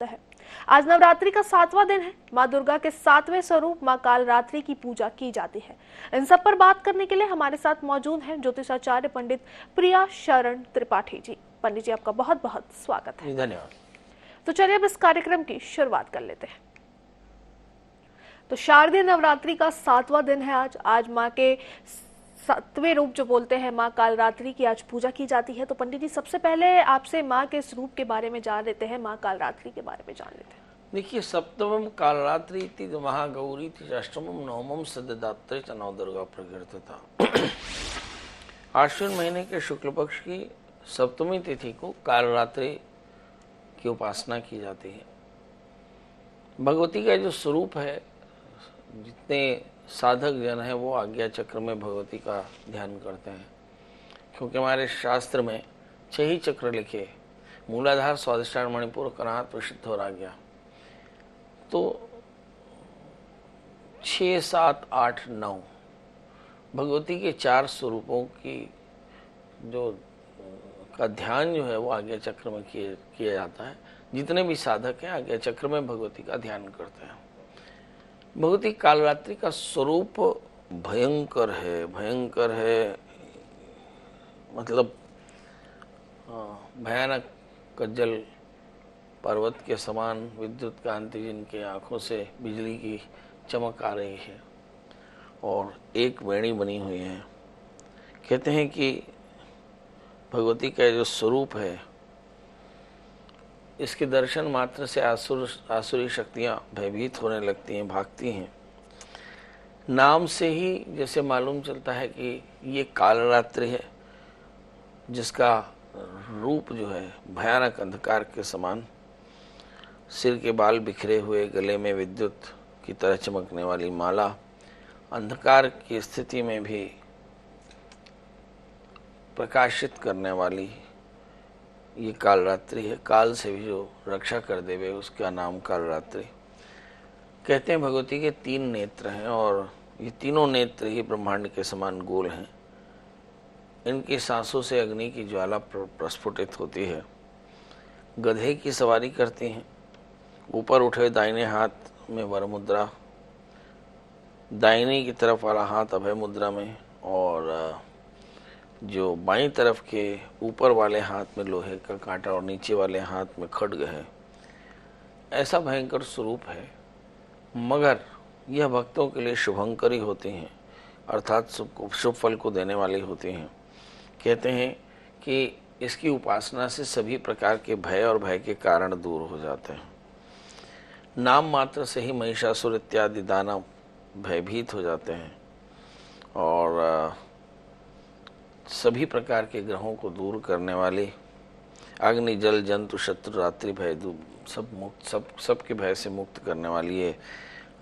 है। आज नवरात्रि का 7वां दिन है। मां दुर्गा के 7वें स्वरूप मां कालरात्रि की पूजा की जाती है। इन सब पर बात करने के लिए हमारे साथ मौजूद हैं ज्योतिषाचार्य पंडित प्रिया शरण त्रिपाठी जी। पंडित जी, आपका बहुत बहुत स्वागत है। धन्यवाद। तो चलिए अब इस कार्यक्रम की शुरुआत कर लेते हैं। तो शारदीय नवरात्रि का 7वां दिन है आज माँ के 7वें रूप जो बोलते हैं माँ कालरात्रि की आज पूजा की जाती है। तो पंडित जी, सबसे पहले आपसे माँ के इस रूप के बारे में जान लेते हैं, माँ कालरात्रि के बारे में जान लेते हैं। देखिए, सप्तमम कालरात्रि इति महागौरी इति अष्टमम नवमम सददात्रे च नवदुर्गा प्रकृतता। आश्विन महीने के शुक्ल पक्ष की सप्तमी तिथि को कालरात्रि की उपासना की जाती है। भगवती का जो स्वरूप है, जितने साधक जन है वो आज्ञा चक्र में भगवती का ध्यान करते हैं, क्योंकि हमारे शास्त्र में 6 ही चक्र लिखे, मूलाधार, स्वादिष्ठान, मणिपुर, कनाहत, प्रसिद्ध और आज्ञा। तो 6, 7, 8, 9 भगवती के 4 स्वरूपों की जो का ध्यान जो है वो आज्ञा चक्र में किया जाता है। जितने भी साधक हैं आज्ञा चक्र में भगवती का ध्यान करते हैं। भगवती कालरात्रि का स्वरूप भयंकर है। भयंकर है मतलब भयानक कज्जल पर्वत के समान विद्युत कांति, जिनके आंखों से बिजली की चमक आ रही है और एक वेणी बनी हुई है। कहते हैं कि भगवती का जो स्वरूप है, इसके दर्शन मात्र से आसुरी शक्तियां भयभीत होने लगती हैं, भागती हैं। नाम से ही जैसे मालूम चलता है कि ये कालरात्रि है, जिसका रूप जो है भयानक अंधकार के समान, सिर के बाल बिखरे हुए, गले में विद्युत की तरह चमकने वाली माला, अंधकार की स्थिति में भी प्रकाशित करने वाली ये कालरात्रि है। काल से भी जो रक्षा कर देवे उसका नाम कालरात्रि। कहते हैं भगवती के 3 नेत्र हैं और ये तीनों नेत्र ही ब्रह्मांड के समान गोल हैं। इनकी सांसों से अग्नि की ज्वाला प्रस्फुटित होती है। गधे की सवारी करती हैं। ऊपर उठे दाहिने हाथ में वर मुद्रा, दाहिनी की तरफ वाला हाथ अभय मुद्रा में, और जो बाईं तरफ के ऊपर वाले हाथ में लोहे का कांटा और नीचे वाले हाथ में खड्ग है। ऐसा भयंकर स्वरूप है, मगर यह भक्तों के लिए शुभंकरी होती हैं, अर्थात शुभ फल को देने वाली होती हैं। कहते हैं कि इसकी उपासना से सभी प्रकार के भय और भय के कारण दूर हो जाते हैं। नाम मात्र से ही महिषासुर इत्यादि दानव भयभीत हो जाते हैं और सभी प्रकार के ग्रहों को दूर करने वाली, अग्नि, जल, जंतु, शत्रु, रात्रि भय सबके भय से मुक्त करने वाली ये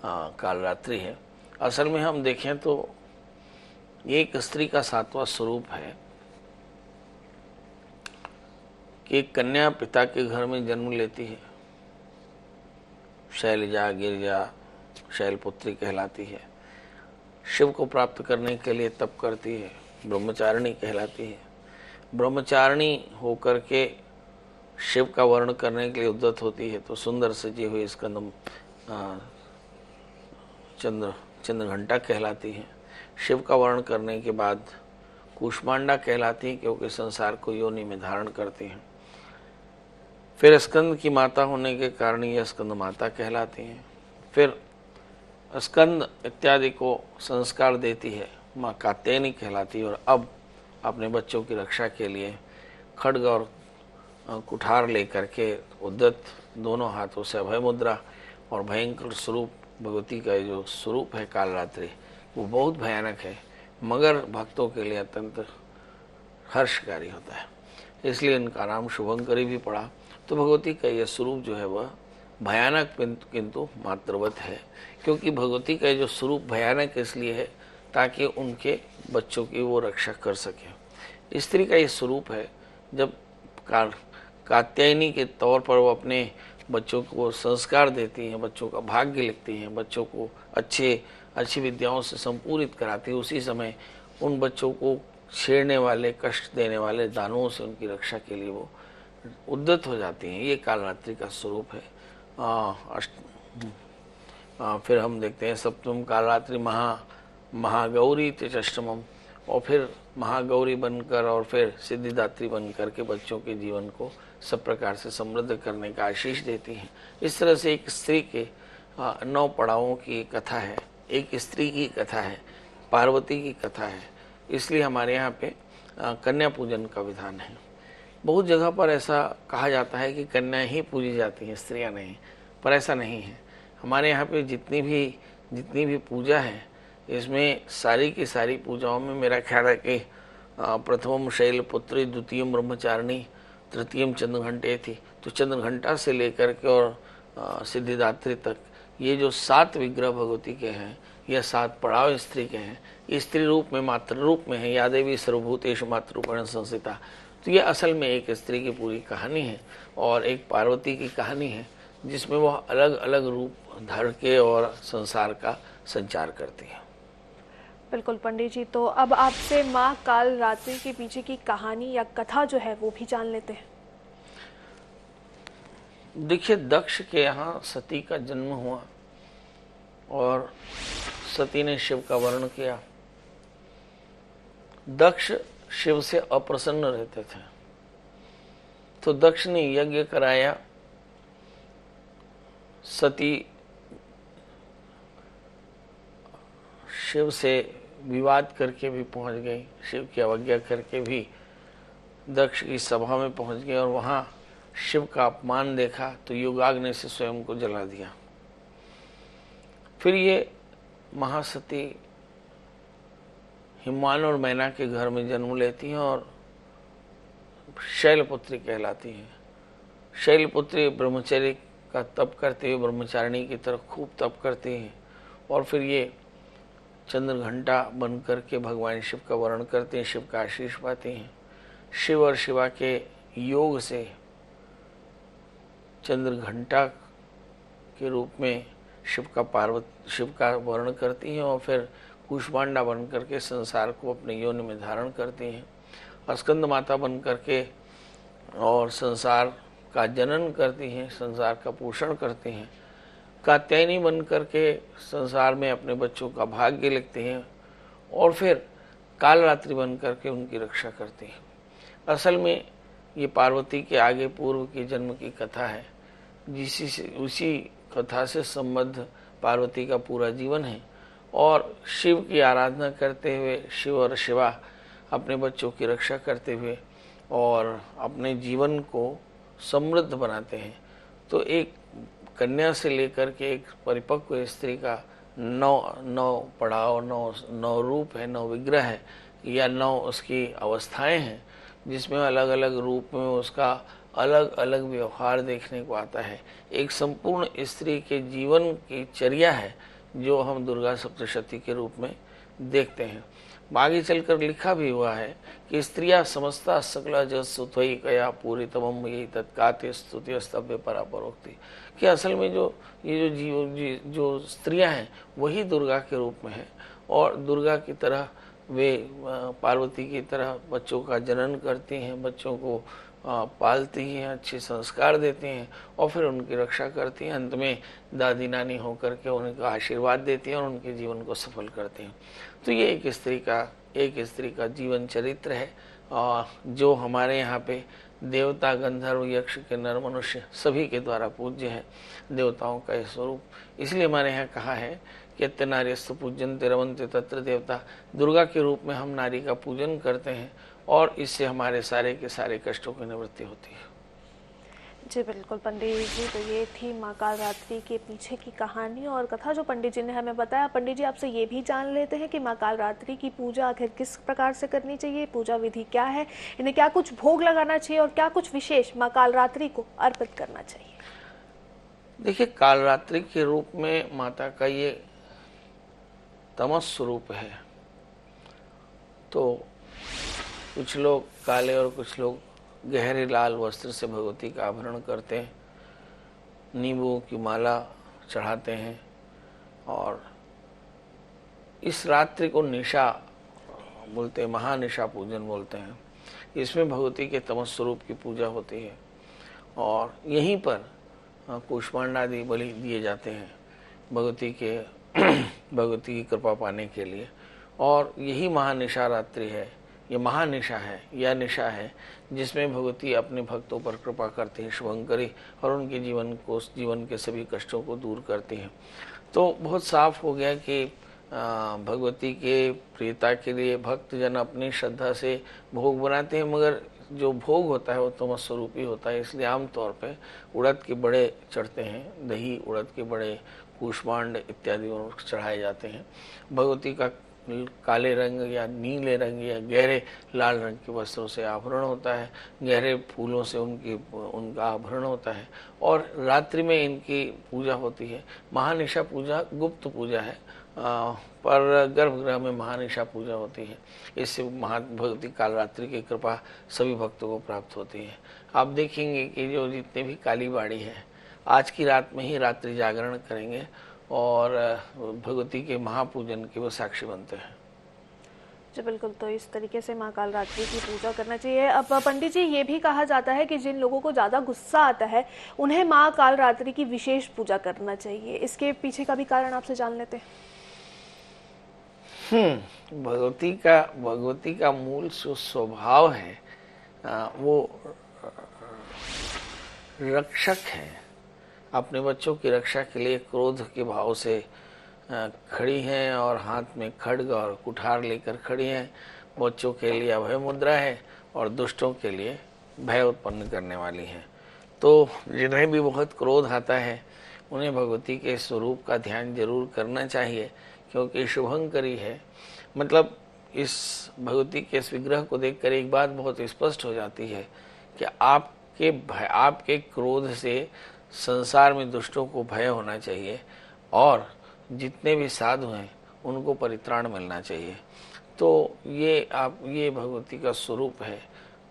कालरात्रि है। असल में हम देखें तो एक स्त्री का 7वां स्वरूप है कि एक कन्या पिता के घर में जन्म लेती है। शैलजा, गिरिजा, शैलपुत्री कहलाती है। शिव को प्राप्त करने के लिए तप करती है, ब्रह्मचारिणी कहलाती है। ब्रह्मचारिणी होकर के शिव का वर्ण करने के लिए उद्यत होती है तो सुंदर सजी हुई स्कंद चंद्रघंटा कहलाती है। शिव का वर्ण करने के बाद कूष्मांडा कहलाती है, क्योंकि संसार को योनि में धारण करती हैं। फिर स्कंद की माता होने के कारण यह स्कंद माता कहलाती हैं। फिर स्कंद इत्यादि को संस्कार देती है, माँ कात्यायनी कहलाती है। और अब अपने बच्चों की रक्षा के लिए खड्ग और कुठार लेकर के उद्यत दोनों हाथों से अभय मुद्रा और भयंकर स्वरूप भगवती का जो स्वरूप है कालरात्रि, वो बहुत भयानक है, मगर भक्तों के लिए अत्यंत हर्षकारी होता है, इसलिए इनका नाम शुभंकरी भी पड़ा। तो भगवती का यह स्वरूप जो है वह भयानक किंतु मात्रवत है, क्योंकि भगवती का जो स्वरूप भयानक इसलिए है ताकि उनके बच्चों की वो रक्षा कर सके। स्त्री का ये स्वरूप है, जब कात्यायनी के तौर पर वो अपने बच्चों को संस्कार देती हैं, बच्चों का भाग्य लिखती हैं, बच्चों को अच्छी विद्याओं से संपूरित कराती है, उसी समय उन बच्चों को छेड़ने वाले, कष्ट देने वाले दानवों से उनकी रक्षा के लिए वो उद्यत हो जाती हैं। ये कालरात्रि का स्वरूप है। अष्ट फिर हम देखते हैं सप्तम कालरात्रि महागौरी तेजष्टमम, और फिर महागौरी बनकर और फिर सिद्धिदात्री बनकर के बच्चों के जीवन को सब प्रकार से समृद्ध करने का आशीष देती हैं। इस तरह से एक स्त्री के 9 पड़ावों की कथा है, एक स्त्री की कथा है, पार्वती की कथा है। इसलिए हमारे यहाँ पे कन्या पूजन का विधान है। बहुत जगह पर ऐसा कहा जाता है कि कन्या ही पूजी जाती हैं, स्त्रियां नहीं, पर ऐसा नहीं है। हमारे यहाँ पे जितनी भी पूजा है, इसमें सारी की सारी पूजाओं में मेरा ख्याल है कि प्रथमम शैलपुत्री, द्वितीयम ब्रह्मचारिणी, तृतीयम चंद्रघंटे थी। तो चंद्रघंटा से लेकर के और सिद्धिदात्री तक ये जो 7 विग्रह भगवती के हैं या 7 पड़ाव स्त्री के हैं, ये स्त्री रूप में, मातृ रूप में है। या देवी सर्वभूतेषु मातृरूपेण संस्थिता। तो ये असल में एक स्त्री की पूरी कहानी है और एक पार्वती की कहानी है, जिसमें वह अलग अलग रूप धर के और संसार का संचार करती है। बिल्कुल पंडित जी, तो अब आपसे माँ काल रात्रि के पीछे की कहानी या कथा जो है वो भी जान लेते हैं। देखिए, दक्ष के यहाँ सती का जन्म हुआ और सती ने शिव का वर्ण किया। दक्ष शिव से अप्रसन्न रहते थे, तो दक्ष ने यज्ञ कराया। सती शिव से विवाद करके भी पहुंच गई, शिव की अवज्ञा करके भी दक्ष की सभा में पहुंच गई और वहां शिव का अपमान देखा तो योगाग्नि से स्वयं को जला दिया। फिर ये महासती हिमवान और मैना के घर में जन्म लेती हैं और शैलपुत्री कहलाती हैं। शैलपुत्री ब्रह्मचर्य का तप करते हुए ब्रह्मचारिणी की तरह खूब तप करती हैं और फिर ये चंद्रघंटा बन करके भगवान शिव का वर्ण करते हैं, शिव का आशीष पाते हैं। शिव और शिवा के योग से चंद्रघंटा के रूप में शिव का वर्ण करती हैं और फिर कूष्मांडा बन करके संसार को अपने योनि में धारण करती हैं। स्कंद माता बन करके और संसार का जनन करती हैं, संसार का पोषण करती हैं। कात्यायनी बन करके संसार में अपने बच्चों का भाग्य लिखती हैं और फिर कालरात्रि बन करके उनकी रक्षा करती हैं। असल में ये पार्वती के आगे पूर्व के जन्म की कथा है, उसी कथा से संबद्ध पार्वती का पूरा जीवन है। और शिव की आराधना करते हुए शिव और शिवा अपने बच्चों की रक्षा करते हुए और अपने जीवन को समृद्ध बनाते हैं। तो एक कन्या से लेकर के एक परिपक्व स्त्री का 9 पड़ाव, 9 रूप है, 9 विग्रह है या 9 उसकी अवस्थाएं हैं, जिसमें अलग अलग रूप में उसका अलग अलग व्यवहार देखने को आता है। एक संपूर्ण स्त्री के जीवन की चर्या है जो हम दुर्गा सप्तशती के रूप में देखते हैं। आगे चलकर लिखा भी हुआ है कि स्त्रिया समस्ता सकला जसुत्वयी कया पूरी तमम यही तत्काते स्तुति स्तव्य परापरोक्ति, कि असल में जो स्त्रियां हैं वही दुर्गा के रूप में है और दुर्गा की तरह वे पार्वती की तरह बच्चों का जनन करती हैं, बच्चों को पालती हैं, अच्छे संस्कार देती हैं और फिर उनकी रक्षा करती हैं। अंत में दादी नानी होकर के उनका आशीर्वाद देती हैं और उनके जीवन को सफल करती हैं। तो ये एक स्त्री का जीवन चरित्र है जो हमारे यहाँ पे देवता, गंधर्व, यक्ष के नर मनुष्य सभी के द्वारा पूज्य है, देवताओं का स्वरूप। इसलिए हमारे यहाँ कहा है कि यत्ते नार्यस्तु पूज्यन्ते रमन्ते तत्र देवता। दुर्गा के रूप में हम नारी का पूजन करते हैं और इससे हमारे सारे के सारे कष्टों की निवृत्ति होती है। जी बिल्कुल पंडित जी, तो ये थी माँ काल रात्रि के पीछे की कहानी और कथा जो पंडित जी ने हमें बताया। पंडित जी, आपसे ये भी जान लेते हैं कि माँ काल रात्रि की पूजा आखिर किस प्रकार से करनी चाहिए, पूजा विधि क्या है, इन्हें क्या कुछ भोग लगाना चाहिए और क्या कुछ विशेष माँ काल रात्रि को अर्पित करना चाहिए। देखिए, काल रात्रि के रूप में माता का ये तमस स्वरूप है। तो कुछ लोग काले और कुछ लोग गहरे लाल वस्त्र से भगवती का आभरण करते हैं, नींबू की माला चढ़ाते हैं और इस रात्रि को निशा बोलते हैं, महानिशा पूजन बोलते हैं। इसमें भगवती के तमस स्वरूप की पूजा होती है और यहीं पर कूष्मांड आदि बलि दिए जाते हैं भगवती की कृपा पाने के लिए। और यही महानिशा रात्रि है, ये महानिशा है, यह निशा है जिसमें भगवती अपने भक्तों पर कृपा करती है शुभंकरी, और उनके जीवन के सभी कष्टों को दूर करती हैं। तो बहुत साफ हो गया कि भगवती के प्रियता के लिए भक्तजन अपनी श्रद्धा से भोग बनाते हैं, मगर जो भोग होता है वो तमस स्वरूपी होता है। इसलिए आमतौर पे उड़द के बड़े चढ़ते हैं, दही उड़द के बड़े, कूष्मांड इत्यादि चढ़ाए जाते हैं। भगवती का काले रंग या नीले रंग या गहरे लाल रंग के वस्त्रों से आभरण होता है, गहरे फूलों से उनका आभरण होता है। और रात्रि में इनकी पूजा होती है। महानिशा पूजा गुप्त पूजा है, पर गर्भगृह में महानिशा पूजा होती है। इससे भगवती कालरात्रि की कृपा सभी भक्तों को प्राप्त होती है। आप देखेंगे कि जो जितने भी काली बाड़ी है आज की रात में ही रात्रि जागरण करेंगे और भगवती के महापूजन के वो साक्षी बनते हैं। जी बिल्कुल, तो इस तरीके से माँ कालरात्रि की पूजा करना चाहिए। अब पंडित जी, ये भी कहा जाता है कि जिन लोगों को ज़्यादा गुस्सा आता है उन्हें माँ कालरात्रि की विशेष पूजा करना चाहिए। इसके पीछे का भी कारण आपसे जान लेते हैं। भगवती का मूल जो स्वभाव है वो रक्षक है। अपने बच्चों की रक्षा के लिए क्रोध के भाव से खड़ी हैं और हाथ में खड्ग और कुठार लेकर खड़ी हैं। बच्चों के लिए अभय मुद्रा है और दुष्टों के लिए भय उत्पन्न करने वाली हैं। तो जिन्हें भी बहुत क्रोध आता है उन्हें भगवती के स्वरूप का ध्यान जरूर करना चाहिए, क्योंकि शुभंकरी है। मतलब इस भगवती के इस विग्रह को देखकर एक बात बहुत स्पष्ट हो जाती है कि आपके क्रोध से संसार में दुष्टों को भय होना चाहिए और जितने भी साधु हैं उनको परित्राण मिलना चाहिए। तो ये भगवती का स्वरूप है।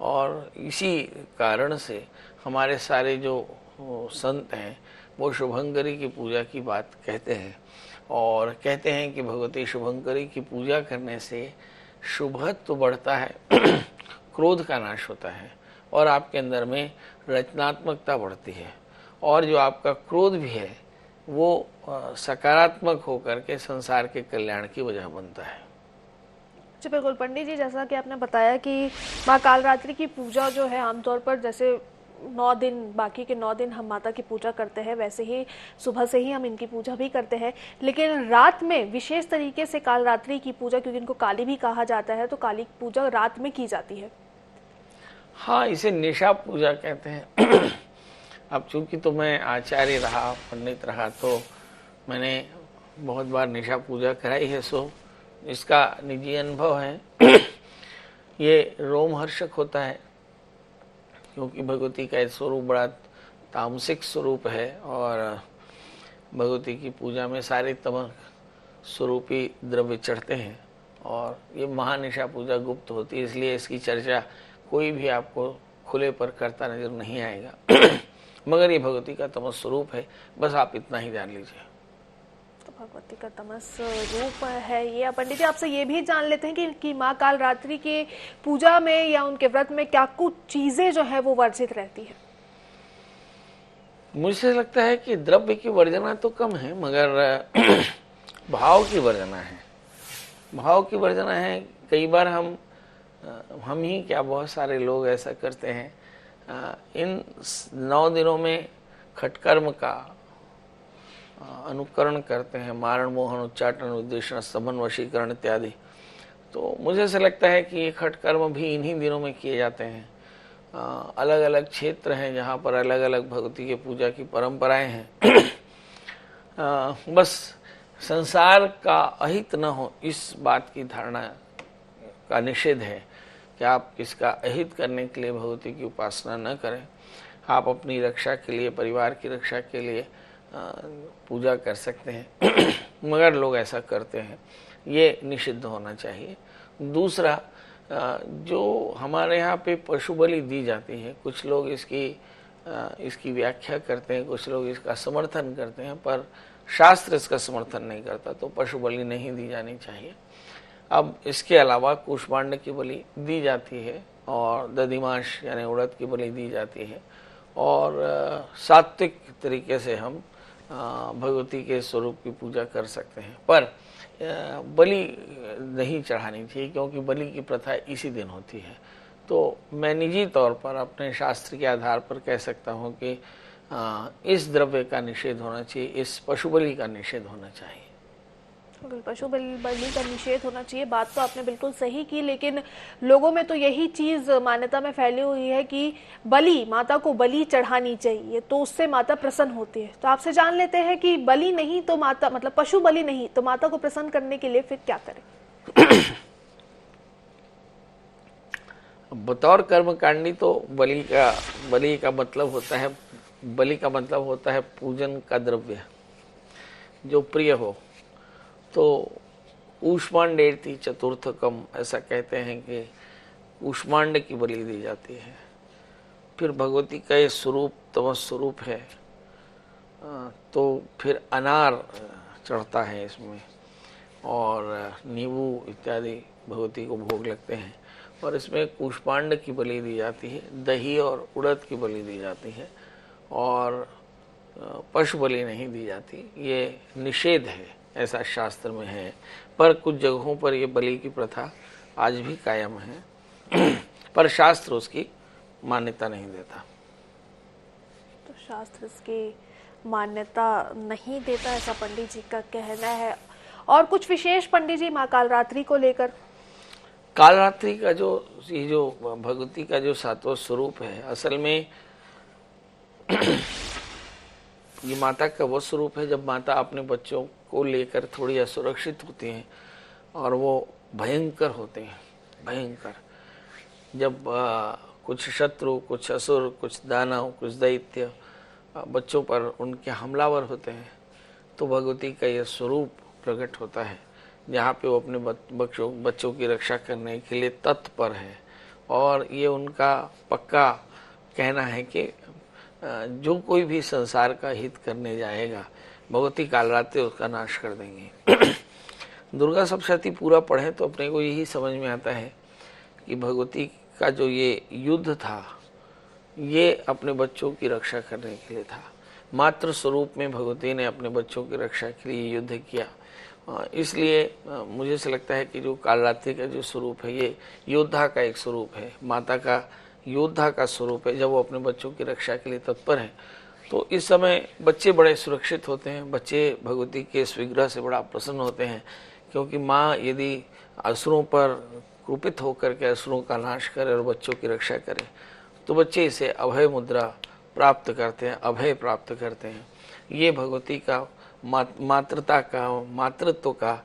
और इसी कारण से हमारे सारे जो संत हैं वो शुभंकरी की पूजा की बात कहते हैं और कहते हैं कि भगवती शुभंकरी की पूजा करने से शुभत्व बढ़ता है, क्रोध का नाश होता है और आपके अंदर में रचनात्मकता बढ़ती है, और जो आपका क्रोध भी है वो सकारात्मक होकर के संसार के कल्याण की वजह बनता है। जी बिल्कुल पंडित जी, जैसा कि आपने बताया कि माँ कालरात्रि की पूजा जो है आमतौर पर जैसे 9 दिन, बाकी के 9 दिन हम माता की पूजा करते हैं, वैसे ही सुबह से ही हम इनकी पूजा भी करते हैं। लेकिन रात में विशेष तरीके से कालरात्रि की पूजा, क्योंकि इनको काली भी कहा जाता है, तो काली पूजा रात में की जाती है। हाँ, इसे निशा पूजा कहते हैं। अब चूंकि तो मैं आचार्य रहा, पंडित रहा, तो मैंने बहुत बार निशा पूजा कराई है, सो इसका निजी अनुभव है। ये रोमहर्षक होता है, क्योंकि भगवती का स्वरूप बड़ा तामसिक स्वरूप है और भगवती की पूजा में सारे तमक स्वरूपी द्रव्य चढ़ते हैं और ये महानिशा पूजा गुप्त होती है, इसलिए इसकी चर्चा कोई भी आपको खुले पर करता नजर नहीं आएगा। मगर ये भगवती का तमस स्वरूप है, बस आप इतना ही जान लीजिए। तो भगवती का तमस रूप है ये। पंडित जी, आपसे ये भी जान लेते हैं कि माँ कालरात्रि के पूजा में या उनके व्रत में क्या कुछ चीजें जो है वो वर्जित रहती है? मुझे लगता है कि द्रव्य की वर्जना तो कम है, मगर भाव की वर्जना है। भाव की वर्जना है। कई बार हम ही क्या, बहुत सारे लोग ऐसा करते हैं। इन 9 दिनों में खटकर्म का अनुकरण करते हैं, मारण, मोहन, उच्चाटन, उद्देश्य, स्तंभन, वशीकरण इत्यादि। तो मुझे ऐसा लगता है कि ये खटकर्म भी इन्हीं दिनों में किए जाते हैं। अलग अलग क्षेत्र हैं जहाँ पर अलग अलग भगवती के पूजा की परंपराएं हैं। बस संसार का अहित न हो, इस बात की धारणा का निषेध है कि आप इसका अहित करने के लिए भगवती की उपासना न करें। आप अपनी रक्षा के लिए, परिवार की रक्षा के लिए पूजा कर सकते हैं, मगर लोग ऐसा करते हैं, ये निषिद्ध होना चाहिए। दूसरा, जो हमारे यहाँ पे पशु बलि दी जाती है, कुछ लोग इसकी व्याख्या करते हैं, कुछ लोग इसका समर्थन करते हैं, पर शास्त्र इसका समर्थन नहीं करता, तो पशु बलि नहीं दी जानी चाहिए। अब इसके अलावा कूष्मांड की बलि दी जाती है और दधिमांस यानी उड़द की बलि दी जाती है और सात्विक तरीके से हम भगवती के स्वरूप की पूजा कर सकते हैं। पर बलि नहीं चढ़ानी चाहिए, क्योंकि बलि की प्रथा इसी दिन होती है। तो मैं निजी तौर पर अपने शास्त्र के आधार पर कह सकता हूँ कि इस द्रव्य का निषेध होना चाहिए, इस पशु बलि का निषेध होना चाहिए। पशु बलि का निषेध होना चाहिए, बात तो आपने बिल्कुल सही की, लेकिन लोगों में तो यही चीज मान्यता में फैली हुई है कि बलि, माता को बलि चढ़ानी चाहिए तो उससे माता प्रसन्न होती है। तो आपसे जान लेते हैं कि बलि नहीं तो माता, मतलब पशु बलि नहीं तो माता को प्रसन्न करने के लिए फिर क्या करें? बतौर कर्मकांडी तो बलि का मतलब होता है, बलि का मतलब होता है पूजन का द्रव्य जो प्रिय हो। तो ऊष्मांडेति चतुर्थकम, ऐसा कहते हैं कि ऊष्मांड की बलि दी जाती है। फिर भगवती का ये स्वरूप तमस स्वरूप है, तो फिर अनार चढ़ता है इसमें और नींबू इत्यादि भगवती को भोग लगते हैं। और इसमें कूष्मांड की बलि दी जाती है, दही और उड़द की बलि दी जाती है, और पशु बलि नहीं दी जाती। ये निषेध है, ऐसा शास्त्र में है। पर कुछ जगहों पर ये बलि की प्रथा आज भी कायम है, पर शास्त्र उसकी मान्यता नहीं देता। तो शास्त्र इसकी मान्यता नहीं देता, ऐसा पंडित जी का कहना है। और कुछ विशेष पंडित जी माँ कालरात्रि को लेकर? कालरात्रि का ये जो भगवती का जो सातवां स्वरूप है, असल में ये माता का वो स्वरूप है जब माता अपने बच्चों को लेकर थोड़ी असुरक्षित होती हैं और वो भयंकर होते हैं, भयंकर। जब कुछ शत्रु, कुछ असुर, कुछ दानव, कुछ दैत्य बच्चों पर उनके हमलावर होते हैं, तो भगवती का यह स्वरूप प्रकट होता है, जहाँ पे वो अपने बच्चों की रक्षा करने के लिए तत्पर है। और ये उनका पक्का कहना है कि जो कोई भी संसार का हित करने जाएगा, भगवती कालरात्रि उसका नाश कर देंगे। दुर्गा सप्तशती पूरा पढ़ें तो अपने को यही समझ में आता है कि भगवती का जो ये युद्ध था, ये अपने बच्चों की रक्षा करने के लिए था। मातृ स्वरूप में भगवती ने अपने बच्चों की रक्षा के लिए युद्ध किया। इसलिए मुझे से लगता है कि जो कालरात्रि का जो स्वरूप है, ये योद्धा का एक स्वरूप है, माता का योद्धा का स्वरूप है। जब वो अपने बच्चों की रक्षा के लिए तत्पर है, तो इस समय बच्चे बड़े सुरक्षित होते हैं, बच्चे भगवती के इस विग्रह से बड़ा प्रसन्न होते हैं। क्योंकि माँ यदि असुरों पर कुपित होकर के असुरों का नाश करे और बच्चों की रक्षा करे, तो बच्चे इसे अभय मुद्रा प्राप्त करते हैं, अभय प्राप्त करते हैं। ये भगवती का मातृता का, मातृत्व का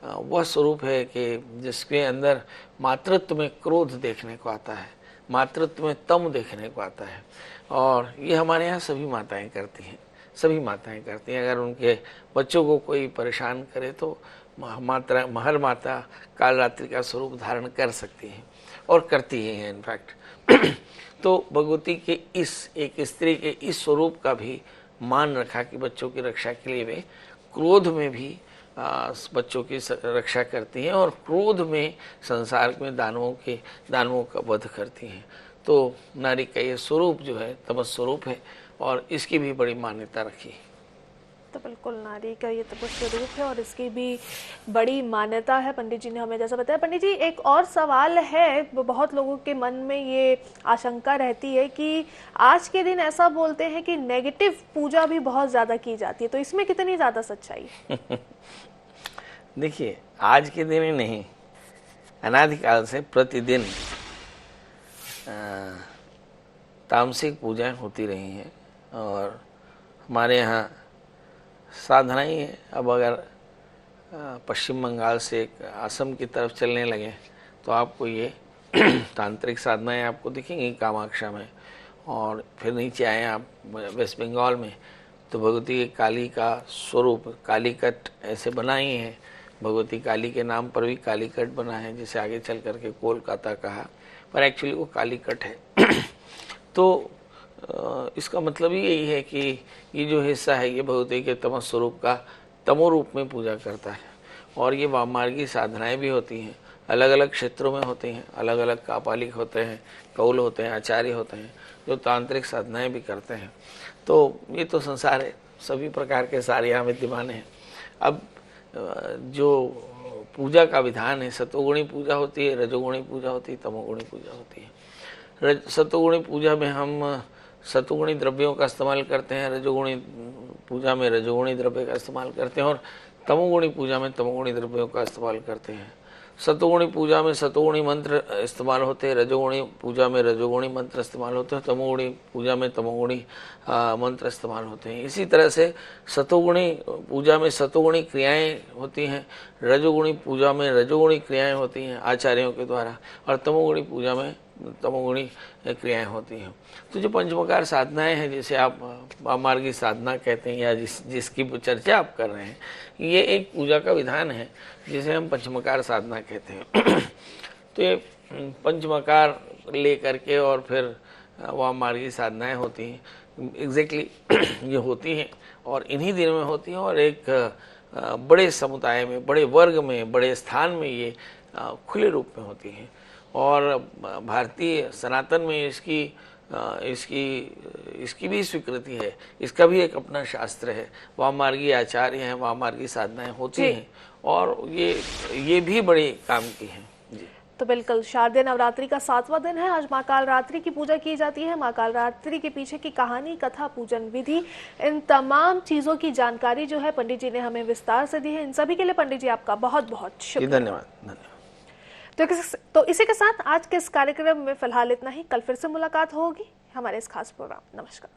वह स्वरूप है कि जिसके अंदर मातृत्व में क्रोध देखने को आता है, मातृत्व में तम देखने को आता है। और ये हमारे यहाँ सभी माताएं करती हैं, सभी माताएं करती हैं। अगर उनके बच्चों को कोई परेशान करे तो हर माता कालरात्रि का स्वरूप धारण कर सकती हैं और करती ही हैं इनफैक्ट। तो भगवती के इस एक स्त्री के इस स्वरूप का भी मान रखा कि बच्चों की रक्षा के लिए वे क्रोध में भी बच्चों की रक्षा करती हैं और क्रोध में संसार में दानवों का वध करती हैं। तो नारी का ये स्वरूप जो है तमस स्वरूप है और इसकी भी बड़ी मान्यता रखी। तो बिल्कुल नारी का ये तपस स्वरूप है और इसकी भी बड़ी मान्यता है, पंडित जी ने हमें जैसा बताया। पंडित जी, एक और सवाल है, बहुत लोगों के मन में ये आशंका रहती है कि आज के दिन ऐसा बोलते हैं कि नेगेटिव पूजा भी बहुत ज्यादा की जाती है, तो इसमें कितनी ज्यादा सच्चाई है? देखिए, आज के दिन ही नहीं, अनादिकाल से प्रतिदिन तामसिक पूजाएं होती रही हैं और हमारे यहाँ साधना ही है। अब अगर पश्चिम बंगाल से असम की तरफ चलने लगे तो आपको ये तांत्रिक साधनाएं आपको दिखेंगी कामाख्या में, और फिर नीचे आए आप वेस्ट बंगाल में तो भगवती काली का स्वरूप कालीकट ऐसे बनाई है। भगवती काली के नाम पर भी कालीकट बना है, जिसे आगे चल करके कोलकाता कहा, पर एक्चुअली वो कालीकट है। तो इसका मतलब ही यही है कि ये जो हिस्सा है ये भगवती के तमस स्वरूप का तमो रूप में पूजा करता है। और ये वामार्गी साधनाएं भी होती हैं, अलग अलग क्षेत्रों में होती हैं, अलग अलग कापालिक होते हैं, कौल होते हैं, आचार्य होते हैं जो तांत्रिक साधनाएं भी करते हैं। तो ये तो संसार है, सभी प्रकार के सारे यहाँ विद्यमान हैं। अब जो पूजा का विधान है, सतोगुणी पूजा होती है, रजोगुणी पूजा होती है, तमोगुणी पूजा होती है। सतोगुणी पूजा में हम सतोगुणी द्रव्यों का इस्तेमाल करते हैं, रजोगुणी पूजा में रजोगुणी द्रव्य का इस्तेमाल करते हैं और तमोगुणी पूजा में तमोगुणी द्रव्यों का इस्तेमाल करते हैं। सतोगुणी पूजा में सतोगुणी मंत्र इस्तेमाल होते हैं, रजोगुणी पूजा में रजोगुणी मंत्र इस्तेमाल होते हैं, तमोगुणी पूजा में तमोगुणी मंत्र इस्तेमाल होते हैं। इसी तरह से सतोगुणी पूजा में सतोगुणी क्रियाएं होती हैं, रजोगुणी पूजा में रजोगुणी क्रियाएं होती हैं आचार्यों के द्वारा, और तमोगुणी पूजा में तमोगुणी क्रियाएं होती हैं। तो जो पंचमकार साधनाएं हैं, जिसे आप वामार्गी साधना कहते हैं या जिसकी चर्चा आप कर रहे हैं, ये एक पूजा का विधान है जिसे हम पंचमकार साधना कहते हैं। तो ये पंचमकार ले करके और फिर वामार्गी साधनाएं होती हैं, एग्जैक्टली ये होती हैं और इन्हीं दिनों में होती हैं और एक बड़े समुदाय में, बड़े वर्ग में, बड़े स्थान में ये खुले रूप में होती हैं। और भारतीय सनातन में इसकी भी स्वीकृति है, इसका भी एक अपना शास्त्र है, वामार्गी आचार्य हैं, वामार्गी साधनाएं होती हैं और ये भी बड़े काम की हैं। जी। तो बिल्कुल शारदीय नवरात्रि का 7वां दिन है। आज माँ कालरात्रि की पूजा की जाती है। माँ कालरात्रि के पीछे की कहानी, कथा, पूजन विधि, इन तमाम चीजों की जानकारी जो है पंडित जी ने हमें विस्तार से दी है। इन सभी के लिए पंडित जी आपका बहुत बहुत शुक्रिया। धन्यवाद। तो इसी के साथ आज के इस कार्यक्रम में फिलहाल इतना ही। कल फिर से मुलाकात होगी हमारे इस खास प्रोग्राम। नमस्कार।